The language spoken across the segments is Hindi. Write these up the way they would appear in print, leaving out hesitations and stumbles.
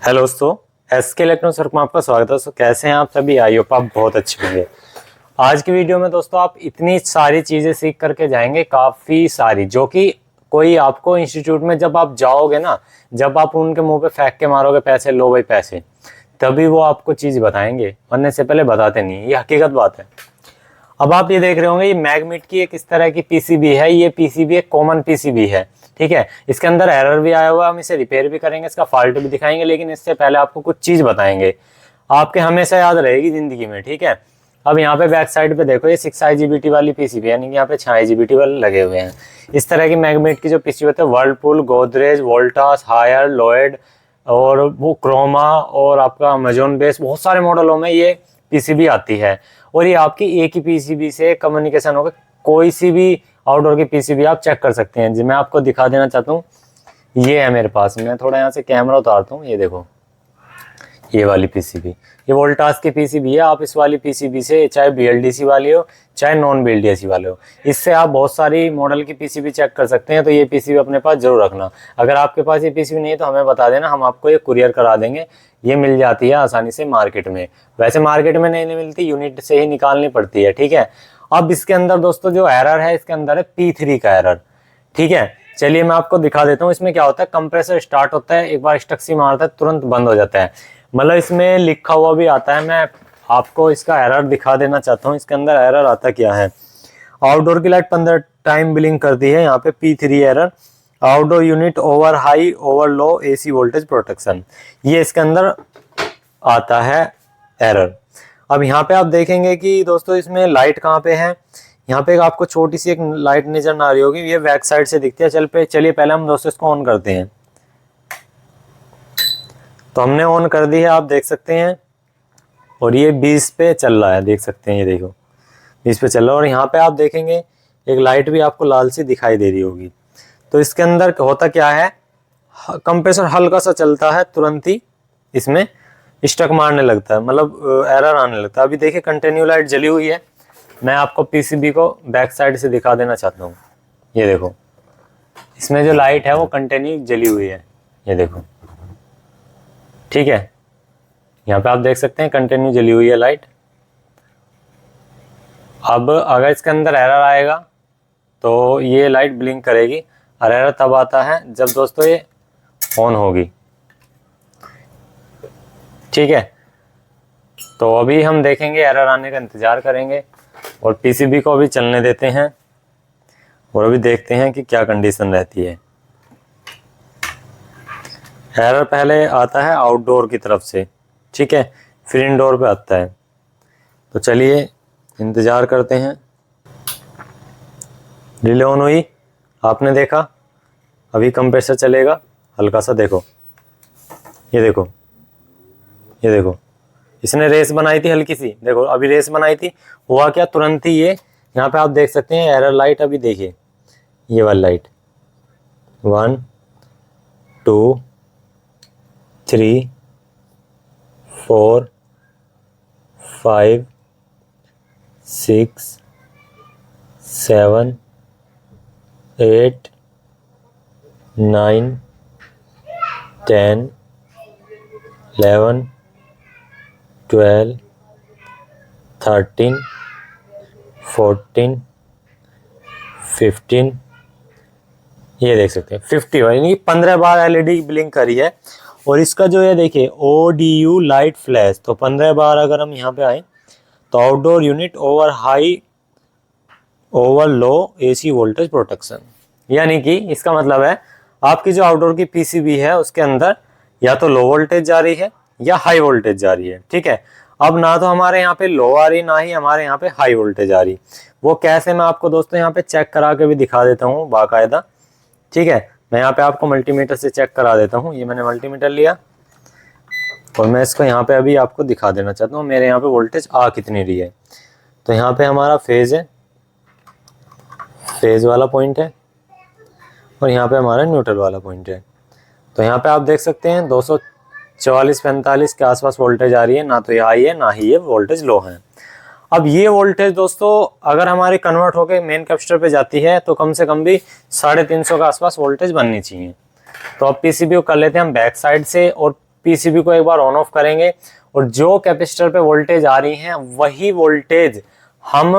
हेलो दोस्तों, एसके इलेक्ट्रॉनिक्स वर्क में आपका स्वागत है। दोस्तों कैसे हैं आप सभी? आई होप आप बहुत अच्छे होंगे। आज की वीडियो में दोस्तों आप इतनी सारी चीज़ें सीख करके जाएंगे, काफ़ी सारी, जो कि कोई आपको इंस्टीट्यूट में जब आप जाओगे ना, जब आप उनके मुंह पे फेंक के मारोगे पैसे लो भाई पैसे, तभी वो आपको चीज़ बताएंगे, वरने से पहले बताते नहीं। ये हकीकत बात है। अब आप ये देख रहे होंगे, ये मैग्मिट की एक इस तरह की पीसीबी है। ये पीसीबी एक कॉमन पीसीबी है, ठीक है। इसके अंदर एरर भी आया हुआ है, हम इसे रिपेयर भी करेंगे, इसका फॉल्ट भी दिखाएंगे, लेकिन इससे पहले आपको कुछ चीज बताएंगे, आपके हमेशा याद रहेगी जिंदगी में, ठीक है। अब यहाँ पे बैक साइड पे देखो, ये 6 IGBT वाली पीसीबी है, यानी कि यहाँ पे 6 IGBT वाले लगे हुए हैं। इस तरह की मैग्मिट की जो पीसीबी होती है, Whirlpool, Godrej, Voltas, Haier, Lloyd और वो क्रोमा और आपका अमेजोन बेस, बहुत सारे मॉडलों में ये पीसीबी आती है। और ये आपकी एक ही पीसीबी से कम्युनिकेशन होगा। कोई सी भी आउटडोर की पीसीबी आप चेक कर सकते हैं। मैं आपको दिखा देना चाहता हूँ, ये है मेरे पास। मैं थोड़ा यहाँ से कैमरा उतारता हूँ, ये देखो, ये वाली पीसीबी, ये वोल्टास की पीसीबी है। आप इस वाली पीसीबी से चाहे बीएलडीसी वाली हो चाहे नॉन बीएलडीसी वाले हो, इससे आप बहुत सारी मॉडल की पीसीबी चेक कर सकते हैं। तो ये पीसीबी अपने पास जरूर रखना। अगर आपके पास ये पीसीबी नहीं है तो हमें बता देना, हम आपको ये कुरियर करा देंगे। ये मिल जाती है आसानी से मार्केट में। वैसे मार्केट में नहीं मिलती, यूनिट से ही निकालनी पड़ती है, ठीक है। अब इसके अंदर दोस्तों जो एरर है, इसके अंदर है P3 का एरर, ठीक है। चलिए मैं आपको दिखा देता हूँ। इसमें क्या होता है, कंप्रेसर स्टार्ट होता है, एक बार स्टक सी मारता है, तुरंत बंद हो जाता है। मतलब इसमें लिखा हुआ भी आता है, मैं आपको इसका एरर दिखा देना चाहता हूँ। इसके अंदर एरर आता क्या है, आउटडोर की लाइट 15 टाइम ब्लिंक करती है, यहाँ पे P3 error, outdoor unit over high over low AC voltage protection, ये इसके अंदर आता है एरर। अब यहाँ पे आप देखेंगे कि दोस्तों इसमें लाइट कहाँ पे है। यहाँ पे आपको छोटी सी एक लाइट नजर आ रही होगी, ये बैक साइड से दिखती है। चलिए पहले हम दोस्तों इसको ऑन करते हैं। तो हमने ऑन कर दी है, आप देख सकते हैं। और ये 20 पे चल रहा है, देख सकते हैं, ये देखो 20 पे चल रहा है। और यहाँ पे आप देखेंगे एक लाइट भी आपको लाल सी दिखाई दे रही होगी। तो इसके अंदर होता क्या है, कंप्रेसर हल्का सा चलता है, तुरंत ही इसमें स्टक मारने लगता है, मतलब एरर आने लगता है। अभी देखिए कंटिन्यू लाइट जली हुई है। मैं आपको पीसीबी को बैक साइड से दिखा देना चाहता हूँ। ये देखो, इसमें जो लाइट है वो कंटिन्यू जली हुई है, ये देखो, ठीक है। यहाँ पे आप देख सकते हैं कंटिन्यू जली हुई है लाइट। अब अगर इसके अंदर एरर आएगा तो ये लाइट ब्लिंक करेगी, और एरर तब आता है जब दोस्तों ये ऑन होगी, ठीक है। तो अभी हम देखेंगे, एरर आने का इंतजार करेंगे और पीसीबी को अभी चलने देते हैं और अभी देखते हैं कि क्या कंडीशन रहती है। एरर पहले आता है आउटडोर की तरफ से, ठीक है, फिर इनडोर पे आता है। तो चलिए इंतजार करते हैं। रिले ऑन हुई, आपने देखा, अभी कंप्रेसर चलेगा हल्का सा, देखो, ये देखो, ये देखो, इसने रेस बनाई थी हल्की सी, देखो अभी रेस बनाई थी, हुआ क्या, तुरंत ही ये यहाँ पे आप देख सकते हैं एरर लाइट। अभी देखिए ये वाली लाइट 1 2 3 4 5 6 7 8 9 10 11 12 13 14 15, ये देख सकते हैं 50, यानी 15 बार एलईडी ब्लिंक करी है। और इसका जो है देखिए ODU लाइट फ्लैश, तो 15 बार अगर हम यहाँ पे आए तो outdoor unit over high over low AC voltage protection, यानी कि इसका मतलब है आपकी जो आउटडोर की पीसीबी है उसके अंदर या तो लो वोल्टेज जा रही है या हाई वोल्टेज जा रही है, ठीक है। अब ना तो हमारे यहाँ पे लो आ रही, ना ही हमारे यहाँ पे हाई वोल्टेज आ रही। वो कैसे, मैं आपको दोस्तों यहाँ पे चेक करा के भी दिखा देता हूँ बाकायदा, ठीक है। मैं यहाँ पे आपको मल्टीमीटर से चेक करा देता हूँ। ये मैंने मल्टीमीटर लिया और मैं इसको यहाँ पे अभी आपको दिखा देना चाहता हूँ मेरे यहाँ पे वोल्टेज आ कितनी रही है। तो यहाँ पे हमारा फेज है, फेज वाला पॉइंट है, और यहाँ पे हमारा न्यूट्रल वाला पॉइंट है। तो यहाँ पे आप देख सकते हैं 244-45 के आसपास वोल्टेज आ रही है, ना तो ये हाई है ना ही ये वोल्टेज लो है। अब ये वोल्टेज दोस्तों अगर हमारी कन्वर्ट होकर मेन कैपेसिटर पे जाती है तो कम से कम भी 350 के आसपास वोल्टेज बननी चाहिए। तो अब पीसीबी को कर लेते हैं हम बैक साइड से, और पीसीबी को एक बार ऑन ऑफ करेंगे और जो कैपेसिटर पे वोल्टेज आ रही है वही वोल्टेज हम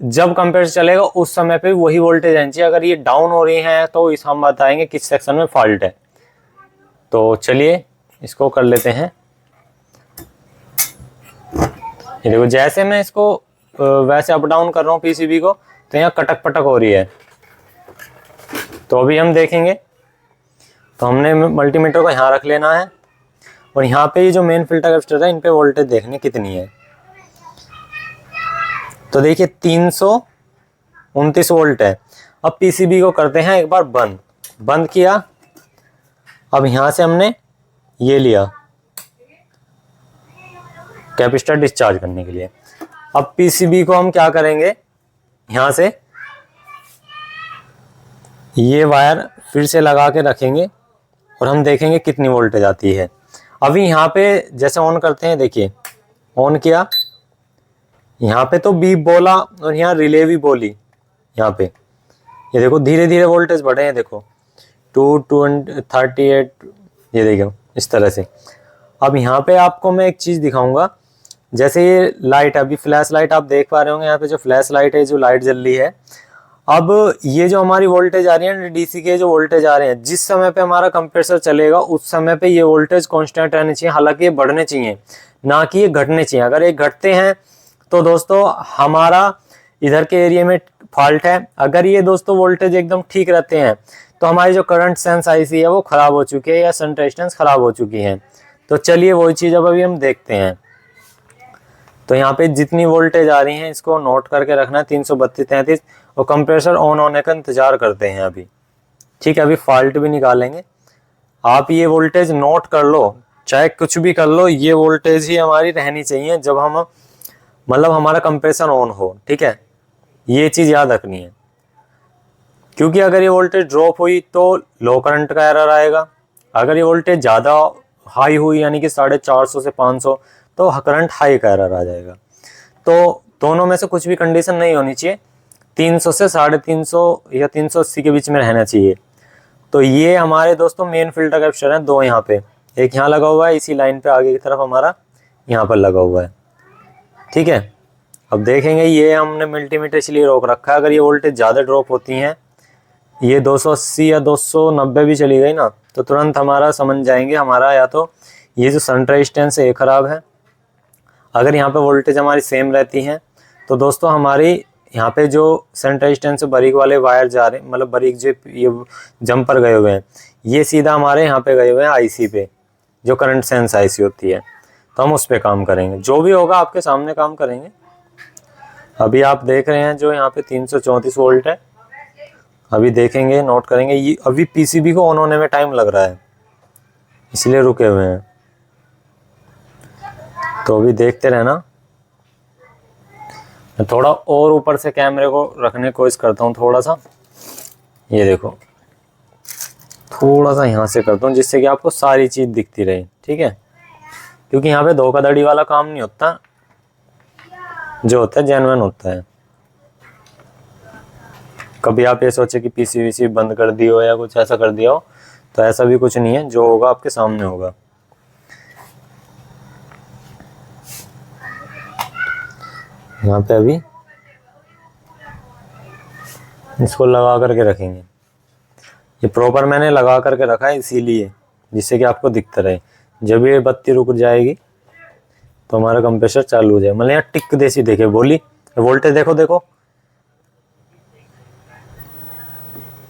जब कंपेरेटर चलेगा उस समय पे वही वोल्टेज आनी चाहिए। अगर ये डाउन हो रही है तो इस हम बताएंगे किस सेक्शन में फॉल्ट है। तो चलिए इसको कर लेते हैं। ये देखो जैसे मैं इसको वैसे अप डाउन कर रहा हूँ पीसीबी को, तो यहाँ कटक पटक हो रही है। तो अभी हम देखेंगे, तो हमने मल्टीमीटर को यहाँ रख लेना है और यहाँ पे ये जो मेन फिल्टर कैपेसिटर है इन पे वोल्टेज देखने कितनी है। तो देखिए 329 वोल्ट है। अब पीसीबी को करते हैं एक बार बंद किया। अब यहाँ से हमने ये लिया कैपेसिटर डिस्चार्ज करने के लिए। अब पीसीबी को हम क्या करेंगे, यहाँ से ये वायर फिर से लगा के रखेंगे और हम देखेंगे कितनी वोल्टेज आती है। अभी यहाँ पे जैसे ऑन करते हैं, देखिए ऑन किया, यहाँ पे तो बीप बोला और यहाँ रिले भी बोली। यहाँ पे ये देखो धीरे धीरे वोल्टेज बढ़े हैं, देखो 238, ये देखो इस तरह से। अब यहाँ पे आपको मैं एक चीज़ दिखाऊंगा, जैसे ये लाइट है, अभी फ्लैश लाइट आप देख पा रहे होंगे, यहाँ पे जो फ्लैश लाइट है, जो लाइट जल रही है। अब ये जो हमारी वोल्टेज आ रही है डीसी के जो वोल्टेज आ रहे हैं, जिस समय पे हमारा कंप्रेसर चलेगा उस समय पे ये वोल्टेज कांस्टेंट रहने चाहिए। हालांकि ये बढ़ने चाहिए, ना कि ये घटने चाहिए। अगर ये घटते हैं तो दोस्तों हमारा इधर के एरिया में फॉल्ट है। अगर ये दोस्तों वोल्टेज एकदम ठीक रहते हैं तो हमारी जो करंट सेंस आईसी है वो खराब हो चुकी है या शंट रेजिस्टेंस खराब हो चुकी है। तो चलिए वही चीज़ अब अभी हम देखते हैं। तो यहाँ पे जितनी वोल्टेज आ रही है इसको नोट करके रखना है, 332, 33, और कंप्रेसर ऑन होने का इंतजार करते हैं अभी। ठीक है, अभी फॉल्ट भी निकालेंगे। आप ये वोल्टेज नोट कर लो, चाहे कुछ भी कर लो, ये वोल्टेज ही हमारी रहनी चाहिए जब हम मतलब हमारा कंप्रेसर ऑन हो। ठीक है, ये चीज़ याद रखनी है, क्योंकि अगर ये वोल्टेज ड्रॉप हुई तो लो करंट का एरर आएगा। अगर ये वोल्टेज ज़्यादा हाई हुई यानी कि 450 से 500 तो करंट हाई का एरर आ जाएगा। तो दोनों में से कुछ भी कंडीशन नहीं होनी चाहिए, 300 से 350 या 380 के बीच में रहना चाहिए। तो ये हमारे दोस्तों मेन फिल्टर कैपेसिटर हैं, दो यहाँ पे, एक यहाँ लगा हुआ है इसी लाइन पे आगे की तरफ हमारा यहाँ पर लगा हुआ है। ठीक है, अब देखेंगे, ये हमने मल्टीमीटर इसलिए रोक रखा है। अगर ये वोल्टेज ज़्यादा ड्रॉप होती हैं, ये 280 या 290 भी चली गई ना, तो तुरंत हमारा समझ जाएंगे हमारा या तो ये जो शंट रेजिस्टेंस है ये खराब है। अगर यहाँ पे वोल्टेज हमारी सेम रहती हैं तो दोस्तों हमारी यहाँ पे जो शंट रेजिस्टेंस से बारीक वाले वायर जा रहे हैं, मतलब बारीक जो ये जंपर गए हुए हैं, ये सीधा हमारे यहाँ पे गए हुए हैं आईसी पे, जो करंट सेंस आईसी होती है। तो हम उस पर काम करेंगे, जो भी होगा आपके सामने काम करेंगे। अभी आप देख रहे हैं जो यहाँ पे 334 वोल्ट है। अभी देखेंगे, नोट करेंगे, ये अभी पीसीबी को ऑन होने में टाइम लग रहा है इसलिए रुके हुए हैं। तो अभी देखते रहना। मैं थोड़ा और ऊपर से कैमरे को रखने की कोशिश करता हूँ थोड़ा सा, ये देखो थोड़ा सा यहाँ से करता हूँ जिससे कि आपको सारी चीज़ दिखती रहे। ठीक है, क्योंकि यहाँ पे धोखाधड़ी वाला काम नहीं होता, जो होता है जेन्युइन होता है। कभी आप ये सोचे कि पीसीबी बंद कर दी हो या कुछ ऐसा कर दिया हो, तो ऐसा भी कुछ नहीं है, जो होगा आपके सामने होगा। यहाँ पे अभी इसको लगा करके रखेंगे, ये प्रॉपर मैंने लगा करके रखा है इसीलिए, जिससे कि आपको दिखता रहे। जब ये बत्ती रुक जाएगी तो हमारा कंप्रेसर चालू हो जाए। मतलब यहाँ टिक देसी देखे बोली, वोल्टेज देखो, देखो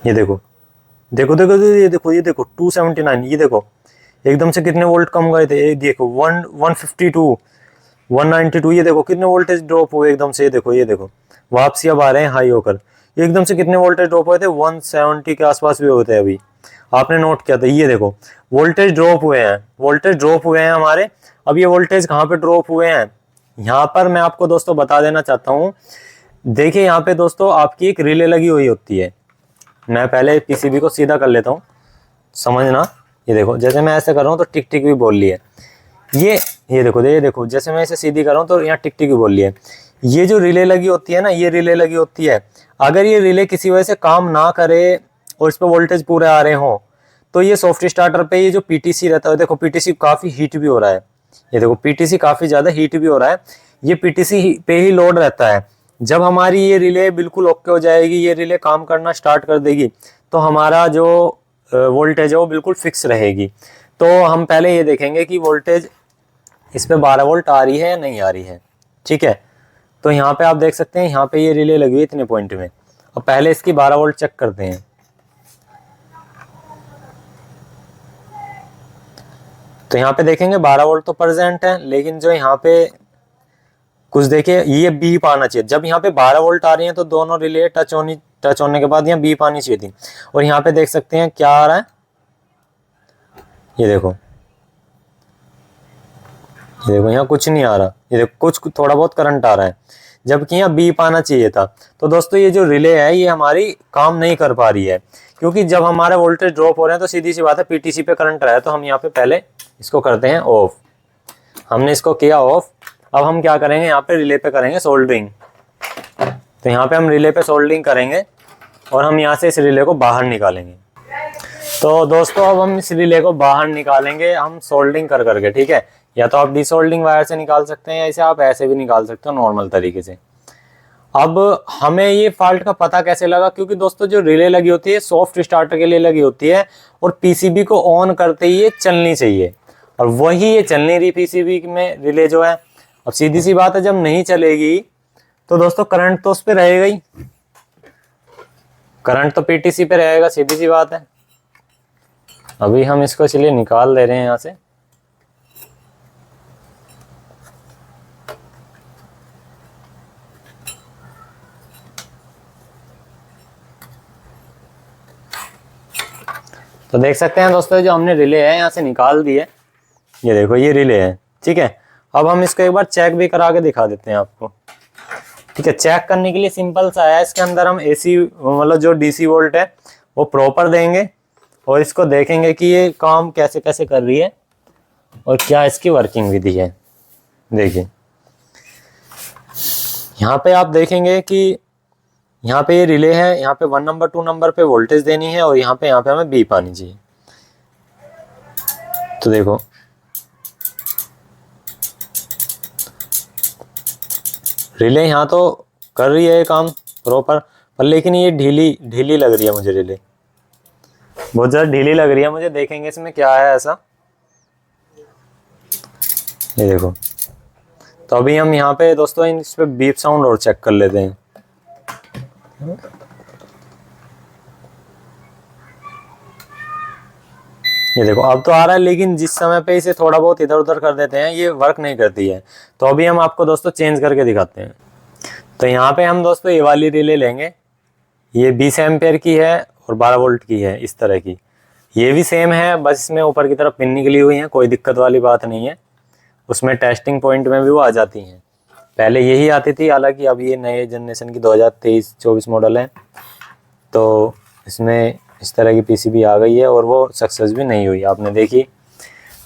ये देखो, देखो देखो ये देखो, ये देखो 279, ये देखो एकदम से कितने वोल्ट कम गए थे। ये देखो 152, 192, ये देखो कितने वोल्टेज ड्रॉप हुए एकदम से। ये देखो, ये देखो वापसी अब आ रहे हैं हाई होकर। एकदम से कितने वोल्टेज ड्रॉप हुए थे, 170 के आसपास भी होते हैं। अभी आपने नोट किया था, ये देखो वोल्टेज ड्रॉप हुए हैं, वोल्टेज ड्रॉप हुए हैं हमारे। अब ये वोल्टेज कहाँ पे ड्रॉप हुए हैं, यहाँ पर मैं आपको दोस्तों बता देना चाहता हूँ। देखिए यहाँ पे दोस्तों आपकी एक रिले लगी हुई होती है। मैं पहले पीसीबी को सीधा कर लेता हूँ, समझना। ये देखो जैसे मैं ऐसे कर रहा हूँ तो टिक टिक भी बोल रही है। ये देखो, ये देखो जैसे मैं इसे सीधी कर रहा हूँ तो यहाँ टिक टिक भी बोल रही है। ये जो रिले लगी होती है ना, ये रिले लगी होती है। अगर ये रिले किसी वजह से काम ना करे और इस पर वोल्टेज पूरे आ रहे हों तो ये सॉफ्ट स्टार्टर पे ये जो पीटीसी रहता है, देखो पीटीसी काफी हीट भी हो रहा है, ये देखो पीटीसी काफी ज्यादा हीट भी हो रहा है, ये पीटीसी पे ही लोड रहता है। जब हमारी ये रिले बिल्कुल ओके हो जाएगी, ये रिले काम करना स्टार्ट कर देगी, तो हमारा जो वोल्टेज है वो बिल्कुल फिक्स रहेगी। तो हम पहले ये देखेंगे कि वोल्टेज इस पे 12 वोल्ट आ रही है या नहीं आ रही है, ठीक है। तो यहाँ पे आप देख सकते हैं, यहाँ पे ये रिले लगी हुई है इतने पॉइंट में। अब पहले इसकी 12 वोल्ट चेक करते हैं। तो यहाँ पे देखेंगे 12 वोल्ट तो प्रेजेंट है, लेकिन जो यहाँ पे कुछ देखिए ये बीप आना चाहिए। जब यहाँ पे 12 वोल्ट आ रही है तो दोनों रिले टच होने के बाद यहाँ बीप आनी चाहिए थी। और यहाँ पे देख सकते हैं क्या आ रहा है, ये देखो, ये देखो यहाँ कुछ नहीं आ रहा, ये देखो कुछ थोड़ा बहुत करंट आ रहा है, जबकि यहाँ बीप आना चाहिए था। तो दोस्तों ये जो रिले है ये हमारी काम नहीं कर पा रही है, क्योंकि जब हमारे वोल्टेज ड्रॉप हो रहे हैं तो सीधी सी बात है पीटीसी पे करंट रहा है। तो हम यहाँ पे पहले इसको करते हैं ऑफ, हमने इसको किया ऑफ। अब हम क्या करेंगे, यहाँ पे रिले पे करेंगे सोल्डरिंग। तो यहाँ पे हम रिले पे सोल्डरिंग करेंगे और हम यहाँ से इस रिले को बाहर निकालेंगे। तो दोस्तों अब हम इस रिले को बाहर निकालेंगे हम सोल्डरिंग कर करके, ठीक है। या तो आप डिसोल्डरिंग वायर से निकाल सकते हैं, ऐसे आप ऐसे भी निकाल सकते हो नॉर्मल तरीके से। अब हमें ये फॉल्ट का पता कैसे लगा, क्योंकि दोस्तों जो रिले लगी होती है सॉफ्ट स्टार्टर के लिए लगी होती है, और पीसीबी को ऑन करते ही ये चलनी चाहिए, और वही ये चल नहीं रही पीसीबी में रिले जो है। अब सीधी सी बात है, जब नहीं चलेगी तो दोस्तों करंट तो उस पर रहेगा ही, करंट तो पीटीसी पे रहेगा, सीधी सी बात है। अभी हम इसको इसलिए निकाल दे रहे हैं यहाँ से। तो देख सकते हैं दोस्तों जो हमने रिले है यहाँ से निकाल दी है, ये देखो ये रिले है, ठीक है। अब हम इसको एक बार चेक भी करा के दिखा देते हैं आपको, ठीक है। चेक करने के लिए सिंपल सा है, इसके अंदर हम एसी मतलब जो डीसी वोल्ट है वो प्रॉपर देंगे और इसको देखेंगे कि ये काम कैसे कैसे कर रही है और क्या इसकी वर्किंग विधि है। देखिए यहाँ पे आप देखेंगे कि यहाँ पे ये रिले है, यहाँ पे 1 नंबर 2 नंबर पे वोल्टेज देनी है और यहाँ पे हमें बीप आनी चाहिए। तो देखो रिले यहाँ तो कर रही है काम प्रॉपर, पर लेकिन ये ढीली लग रही है मुझे, रिले बहुत ज़्यादा ढीली लग रही है मुझे। देखेंगे इसमें क्या है ऐसा, ये देखो। तो अभी हम यहाँ पे दोस्तों इस पे बीप साउंड और चेक कर लेते हैं। ये देखो अब तो आ रहा है, लेकिन जिस समय पे इसे थोड़ा बहुत इधर उधर कर देते हैं ये वर्क नहीं करती है। तो अभी हम आपको दोस्तों चेंज करके दिखाते हैं। तो यहाँ पे हम दोस्तों ये वाली रिले लेंगे, ये 20 एम्पेयर की है और 12 वोल्ट की है इस तरह की। ये भी सेम है, बस इसमें ऊपर की तरफ पिन निकली हुई है, कोई दिक्कत वाली बात नहीं है। उसमें टेस्टिंग पॉइंट में भी वो आ जाती हैं, पहले यही आती थी, हालांकि अब ये नए जनरेशन की 2023-24 मॉडल है, तो इसमें इस तरह की पीसीबी आ गई है और वो सक्सेस भी नहीं हुई, आपने देखी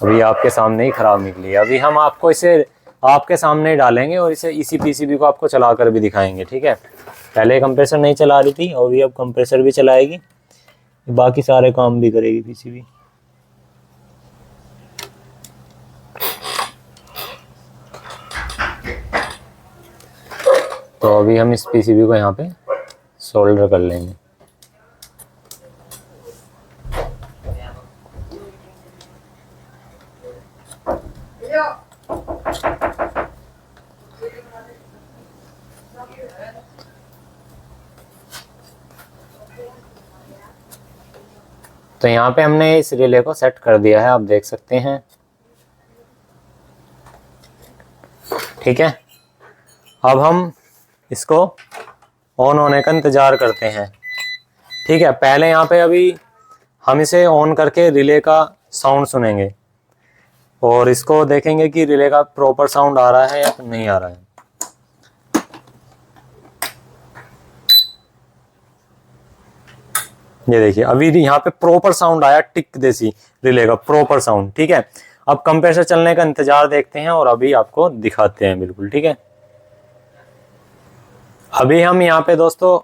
अभी आपके सामने ही ख़राब निकली है। अभी हम आपको इसे आपके सामने ही डालेंगे और इसे इसी पीसीबी को आपको चला कर भी दिखाएंगे, ठीक है। पहले कंप्रेसर नहीं चला रही थी और भी अब कंप्रेसर भी चलाएगी, बाकी सारे काम भी करेगी पीसीबी। तो अभी हम इस पीसीबी को यहाँ पे सोल्डर कर लेंगे। तो यहाँ पे हमने इस रिले को सेट कर दिया है, आप देख सकते हैं, ठीक है। अब हम इसको ऑन होने का इंतज़ार करते हैं, ठीक है। पहले यहाँ पे अभी हम इसे ऑन करके रिले का साउंड सुनेंगे और इसको देखेंगे कि रिले का प्रॉपर साउंड आ रहा है या नहीं आ रहा है। ये देखिए अभी यहाँ पे प्रॉपर साउंड आया, टिक देसी रिले का प्रॉपर साउंड, ठीक है। अब कंप्रेसर चलने का इंतजार देखते हैं और अभी आपको दिखाते हैं बिल्कुल, ठीक है। अभी हम यहाँ पे दोस्तों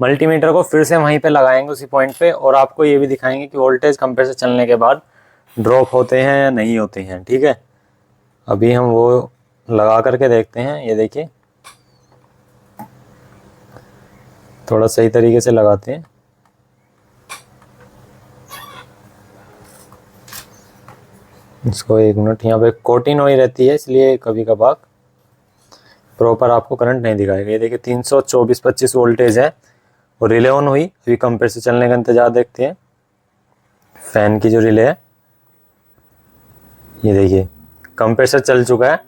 मल्टीमीटर को फिर से वहीं पे लगाएंगे उसी पॉइंट पे, और आपको ये भी दिखाएंगे कि वोल्टेज कंप्रेसर चलने के बाद ड्रॉप होते हैं या नहीं होते हैं। ठीक है, अभी हम वो लगा करके देखते हैं। ये देखिए, थोड़ा सही तरीके से लगाते हैं। इसको 1 मिनट, यहाँ पे कोटिंग हुई रहती है इसलिए कभी कभार प्रॉपर आपको करंट नहीं दिखाएगा। ये देखिए 324-25 वोल्टेज है और रिले ऑन हुई। अभी कंप्रेसर चलने का इंतजार देखते हैं। फैन की जो रिले है, ये देखिए कंप्रेसर चल चुका है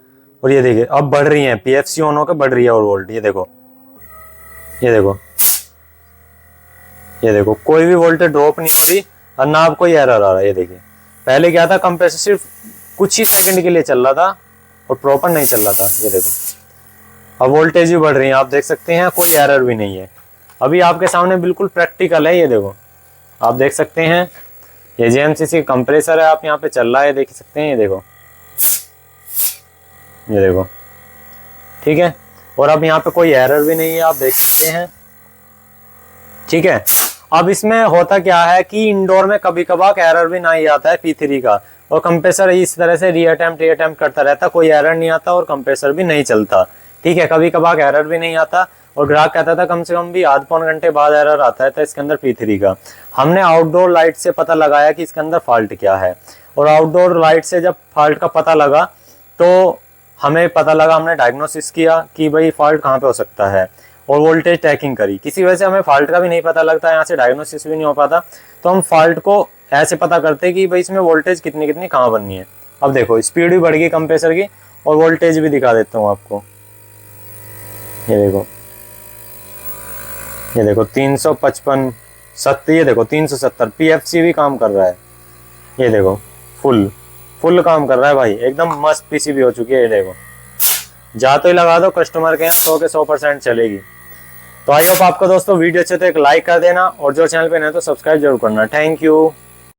और ये देखिए अब बढ़ रही है, पीएफसी ऑन होकर बढ़ रही है और वोल्ट। ये देखो, ये देखो, ये देखो, कोई भी वोल्टेज ड्रॉप नहीं हो रही और ना आपको एरर आ रहा है। ये देखिए, पहले क्या था, कंप्रेसर सिर्फ कुछ ही सेकंड के लिए चल रहा था और प्रॉपर नहीं चल रहा था। ये देखो, अब वोल्टेज भी बढ़ रही है, आप देख सकते हैं, कोई एरर भी नहीं है। अभी आपके सामने बिल्कुल प्रैक्टिकल है। ये देखो, आप देख सकते हैं, ये जेएमसीसी कंप्रेसर है, आप यहाँ पे चल रहा है, देख सकते हैं। ये देखो, ये देखो, ठीक है, और अब यहाँ पे कोई एरर भी नहीं है, आप देख सकते हैं। ठीक है, अब इसमें होता क्या है कि इंडोर में कभी कभार एरर भी नहीं आता है P3 का, और कंप्रेसर इस तरह से री अटेम्प्ट करता रहता, कोई एरर नहीं आता और कंप्रेसर भी नहीं चलता। ठीक है, कभी कभार एरर भी नहीं आता और ग्राहक कहता था कम से कम भी आध पौन घंटे बाद एरर आता है तो इसके अंदर P3 का। हमने आउटडोर लाइट से पता लगाया कि इसके अंदर फॉल्ट क्या है, और आउटडोर लाइट से जब फॉल्ट का पता लगा तो हमें पता लगा, हमने डायग्नोसिस किया कि भाई फॉल्ट कहाँ पे हो सकता है, और वोल्टेज ट्रैकिंग करी। किसी वजह से हमें फॉल्ट का भी नहीं पता लगता, यहाँ से डायग्नोसिस भी नहीं हो पाता, तो हम फॉल्ट को ऐसे पता करते कि भाई इसमें वोल्टेज कितनी कितनी कहाँ बननी है। अब देखो, स्पीड भी बढ़ गई कंप्रेसर की और वोल्टेज भी दिखा देता हूँ आपको। ये देखो, ये देखो 355 70, ये देखो 370, पीएफसी भी काम कर रहा है। ये देखो, फुल काम कर रहा है भाई, एकदम मस्त पीसीबी हो चुकी है। ये देखो, जा तो ही लगा दो, कस्टमर के यहाँ 100 के 100% चलेगी। तो आई होप आपको दोस्तों वीडियो अच्छे तो एक लाइक कर देना, और जो चैनल पे नए तो सब्सक्राइब जरूर करना। Thank you.